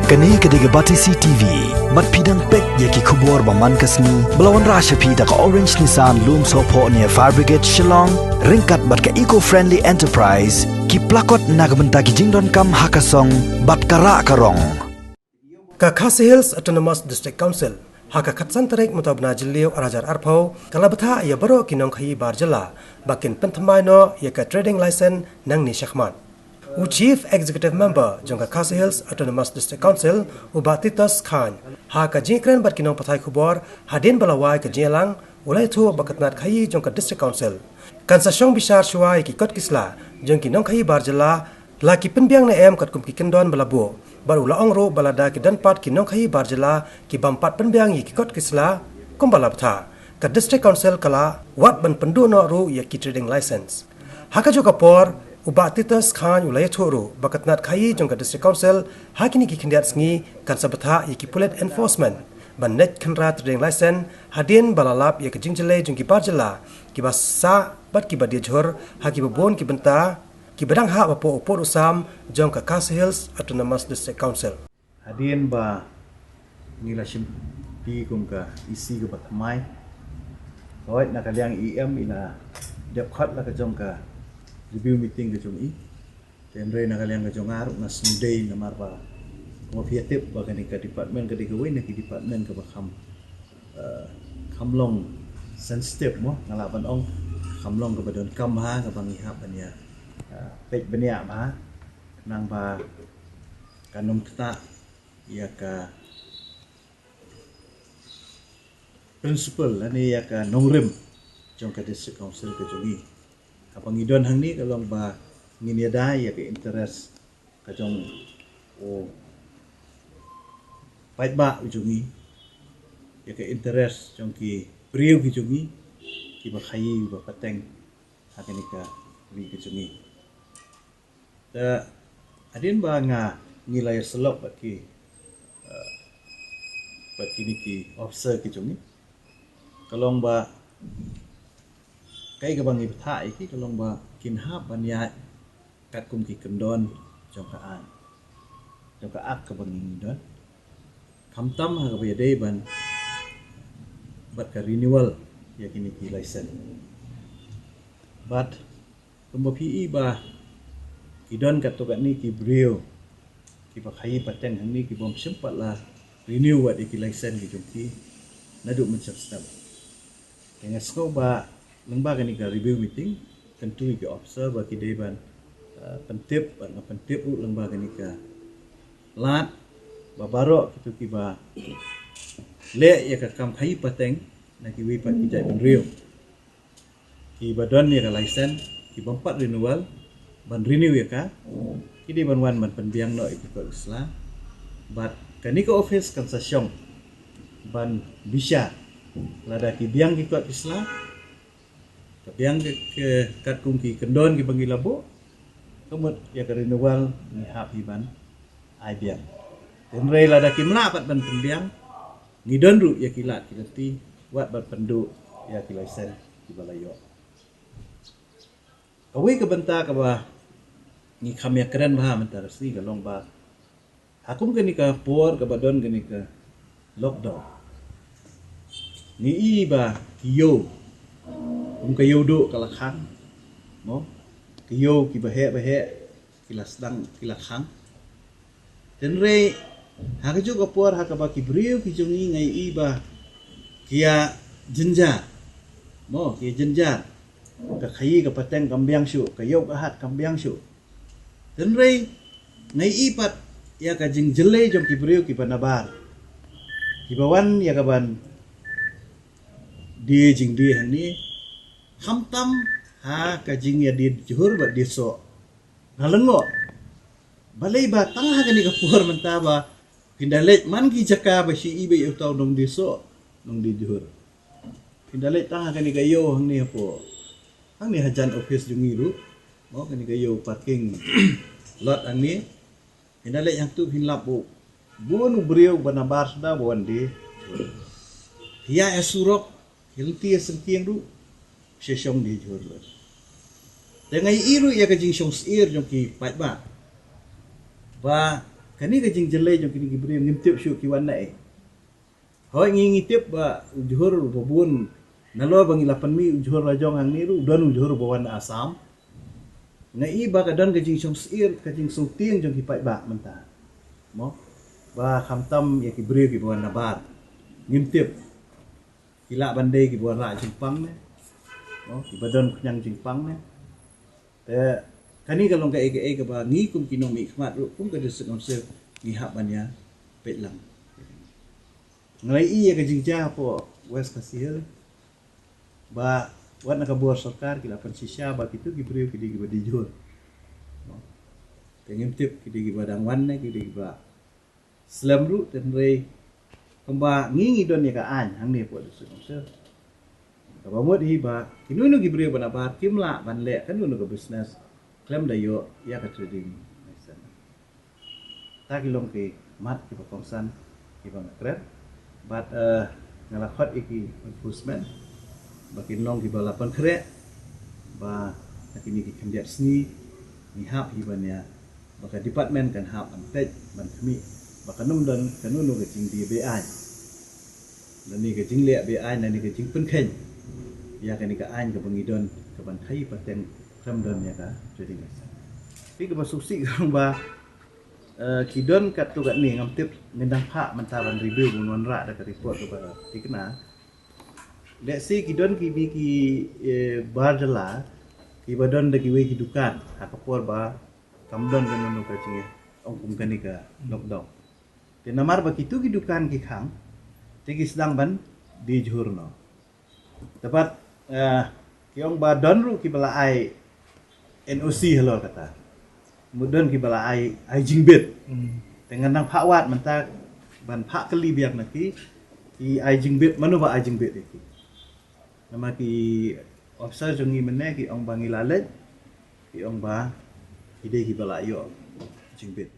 Kani kediga bati CTV, mat pidang pek yaki kubur baman kasni, belawan rasha pida ka Orange Nissan Loom Sopo near Fire Brigade Shillong, ringkat bat ka eco-friendly enterprise, ki plakot nagbenta ki jingdon kam hakasong, bat kara karong. Ka Khasi Hills Autonomous District Council, haka katsan tarik mutabna jiliu arajar arpau, kalabata ya baro kinong khayi barjala, bakin pentamai no ya ka trading license nang ni Shahmat. Chief Executive Member jongka Khasi Hills Autonomous District Council Ubatitas Khan haka jingkren bat kinong patai kubor hadin balawai ke jelang ulai tu bakatnat khayi jongka District Council. Kansa syong bishar shuai ki kot kisla jong kinong khayi barjala laki penbiang na em kat kum ki kendon balabu baru laong ro balada ki danpat kinong khayi barjala ki bampat penbiang yi ki kot kisla kum balabtha ka District Council kala wat ban pendu no ro ya ki trading license. Haka joka por Ubatitas Khan ulai thuru bakatnat khayi jongka District Council hakini ki khindiat sngi kan sabatha yaki pulet enforcement ban net khanra trading license hadin balalap yak jingjele jongki barjala ki basa bat ki badia jhor haki babon ki benta ki badang ha bapo opor usam jongka Khasi Hills Autonomous District Council hadin ba ngila simpi kumka isi ke batmai hoit na kalyang em ina dep khat la ka jongka review meeting ke jong i tenre na kalian ke jong aru na sunday na marba ko fiatip ba kan ka department ke digawe na ki department ke bakam kamlong sensitive mo ngalaban ong kamlong ke badon kam ha ke bangi ha bania pek bania ma nang ba kanum kita ya ka principal ani ya ka nongrem jong ka district council ke jong i kapang idon hang ni kalong ba nginiada ya ke interest kajong o pait ba ujungi ya ke interest jong ki priu ki jungi ki ba khayi ba pateng hakani ka wi ki jungi ta adin ba nga ngilay selok ba ki ni officer ki jungi kalong ba kai ka bangi thai ki kalong ba kin ha banya kat kum ki kendon jong ka ak ka bangi don kam tam ha ka bede ban bat ka renewal ya kini ki license but kumba pi ba idon kat to kat ni ki brio ki ba khai paten hang ni ki bom sempat la renew wat ki license ki jong ki nadu mencap step dengan sko ba lembaga ni ka review meeting tentu ki observe ki deban pentip lembaga ni ka lat babaro kitu ki ba le ya ka kam khai pateng na ki wi pat ki jai ban riu ki badon ya ka license ki bompat renewal ban renew ya ka ki de ban wan ban penbiang no ki ko isla but kani ka office kan sa syong ban bisa lada ki biang ki ko isla kapiang ke kat kungki kendon ki bangi labo kemut ya ke renewal ni hap iban aibiang tenre lada ki melapat ban pendiang ngidon ru ya kilat kilati wat ban pendu ya ki license ki balayo kawi ke benta ka ba ni khamya keren bah mentar si galong ba hakum ke ni ka por ka badon ke ni ka lockdown ni iba kiyo kayo do kalakhan mo kayo ki bahe kilasdang kilakhang tenre haka juga por haka ba ki brio ki jungi ngai iba kia jenja mo ki jenja ka khayi ka pateng kambyang shu kayo ka hat kambyang shu tenre ngai ipat ya ka jing jele jom ki brio ki panabar ki bawan ya ka ban di jing di hang ni hamtam ha kajing ya di juhur ba diso ngalengo balai ba tangha kani ka puhar mentaba pindalet man ki jaka ba si ibe utaw dong diso nong di juhur pindalet tangha kani kayo hang ni po hang ni hajan office jungiru mo kani kayo parking lot ang ni pindalet yang tu hinlap bu bunu beriu banabar da bonde hiya esurok hilti sentiang du sesong di jur dengan iru ya kajing song sir jong ki pat ba kani ka jing jelai jong kini gibri ngimtip syu ki wan nai hoi ngi tip ba juhur bobun nalo bangi 8 mi juhur rajong ang niru don juhur bawan asam ngai ba ka don ka jing song sir ka jing song tiang jong ki pai ba menta mo ba khamtam ya ki bri ki bawan nabar ngimtip kila bandai ki bawan ra jimpang ne mo ki badon nyang jimpang ne te kani kalong ka eke ba ngi kum kinong mi khmat ru kum ka desek nonsel ngi habanya petlang ngai iya ka jingja po west kasil ba wat nak buat sarkar kila pan sisya ba kitu gibri ki di badi jur tengim tip ki di badang wan ne ki di ba slam ru ten rei kamba ngi don ya ka an hang ne po desek nonsel ka ba mod hi ba kinunu gibri ba na ba kimla ban le kan nu ka business klaim dayo ya ka trading ta kilong ki mat ki pakongsan ki bang kret but ngalakot iki enforcement bakin long ki balapan kret ba nakini ki kendiat sni ni hap hibanya baka department kan hap antet ban kami baka num dan kanunu ke jing di BI dan ni ke jing le BI dan ni ke jing penken ya kan ni ka an ke bangidon ke ban thai paten kram don ya ka trading tapi ke basuksi kang ba kidon kat tu kat ni ngam tip ngendang phak mentaban review bunwan ra da report kepada tikna let's say kidon ki bi ki barjala ki badon da ki we ki dukan akapor ba kamdon kan no ka chinge ong kum kan ka lockdown te namar ba kitu ki dukan ki khang te ki sedang ban di jurno tepat kiong ba don ru ki bala ai NOC hello kata mudon ki bala ai jingbet dengan nang phak wat menta ban phak kali biak naki ki ai jingbet manu ba ai jingbet iki nama ki officer jongi mene ki ong bangi lalet ki ong ba ide ki bala yo jingbet